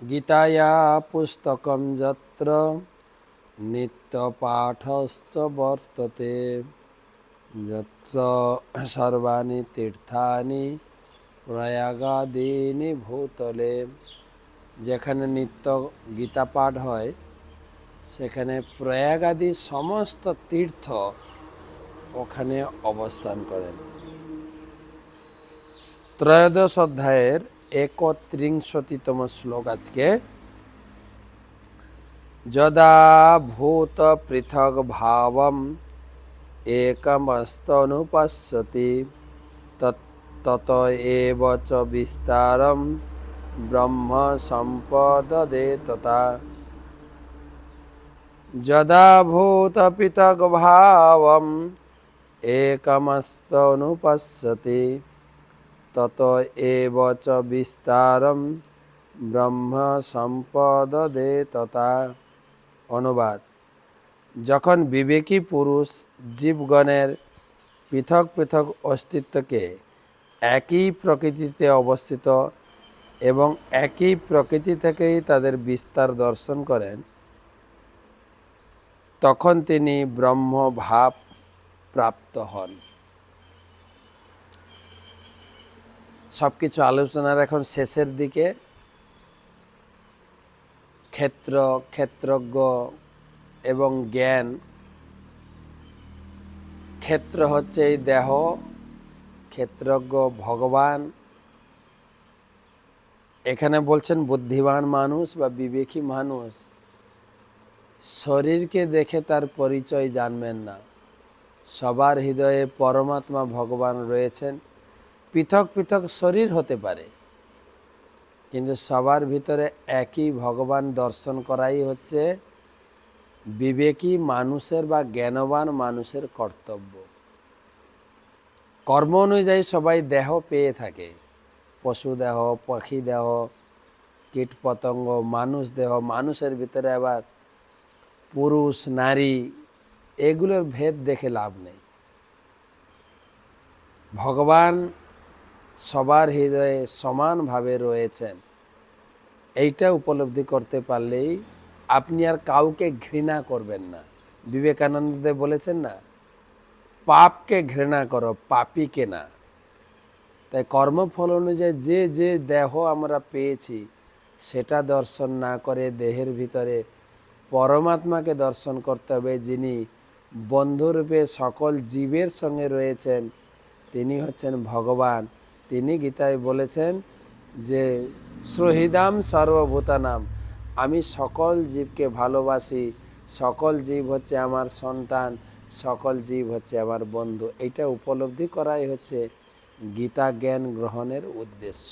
গীতায়া পুস্তকম যত্র নিত্যপাঠশ্চ বর্ততে যত্র সর্বাণি তীর্থানি প্রয়াগাদীনি ভূতলে। যেখানে নিত্য গীতা পাঠ হয় সেখানে প্রয়াগাদি সমস্ত তীর্থ ওখানে অবস্থান করেন। ত্রয়োদশ অধ্যায়ের 31তম শ্লোক আজকে। যদা ভূত পৃথক ভাবম একমস্তনুপশ্যতি তত এব চ বিস্তারম ব্রহ্ম সম্পদদে তথা। যদা ভূত পৃথক ভাবম একমস্তনুপশ্যতি তত এব চ বিস্তারম ব্রহ্ম সম্পদদে তথা। অনুবাদ: যখন বিবেকী পুরুষ জীবগণের পৃথক পৃথক অস্তিত্বকে একই প্রকৃতিতে অবস্থিত এবং একই প্রকৃতি থেকেই তাদের বিস্তার দর্শন করেন, তখন তিনি ব্রহ্মভাব প্রাপ্ত হন। সবকিছু আলোচনার এখন শেষের দিকে। ক্ষেত্র, ক্ষেত্রজ্ঞ এবং জ্ঞান। ক্ষেত্র হচ্ছে এই দেহ, ক্ষেত্রজ্ঞ ভগবান। এখানে বলছেন বুদ্ধিমান মানুষ বা বিবেকী মানুষ শরীরকে দেখে তার পরিচয় জানবেন না। সবার হৃদয়ে পরমাত্মা ভগবান রয়েছেন। পৃথক পৃথক শরীর হতে পারে, কিন্তু সবার ভিতরে একই ভগবান দর্শন করাই হচ্ছে বিবেকী মানুষের বা জ্ঞানবান মানুষের কর্তব্য। কর্ম অনুযায়ী সবাই দেহ পেয়ে থাকে, পশু দেহ, পাখি দেহ, কীট পতঙ্গ, মানুষ দেহ। মানুষের ভিতরে আবার পুরুষ নারী, এগুলোর ভেদ দেখে লাভ নেই। ভগবান সবার হৃদয়ে সমানভাবে রয়েছেন, এইটা উপলব্ধি করতে পারলেই আপনি আর কাউকে ঘৃণা করবেন না। বিবেকানন্দ দেব বলেছেন না, পাপকে ঘৃণা করো, পাপীকে না। তাই কর্মফল অনুযায়ী যে যে দেহ আমরা পেয়েছি সেটা দর্শন না করে দেহের ভিতরে পরমাত্মাকে দর্শন করতে হবে, যিনি বন্ধুরূপে সকল জীবের সঙ্গে রয়েছেন। তিনি হচ্ছেন ভগবান। তিনি গীতায় বলেছেন যে সুহৃদাম সর্বভূতানাম, আমি সকল জীবকে ভালোবাসি, সকল জীব হচ্ছে আমার সন্তান, সকল জীব হচ্ছে আমার বন্ধু। এইটা উপলব্ধি করাই হচ্ছে গীতা জ্ঞান গ্রহণের উদ্দেশ্য।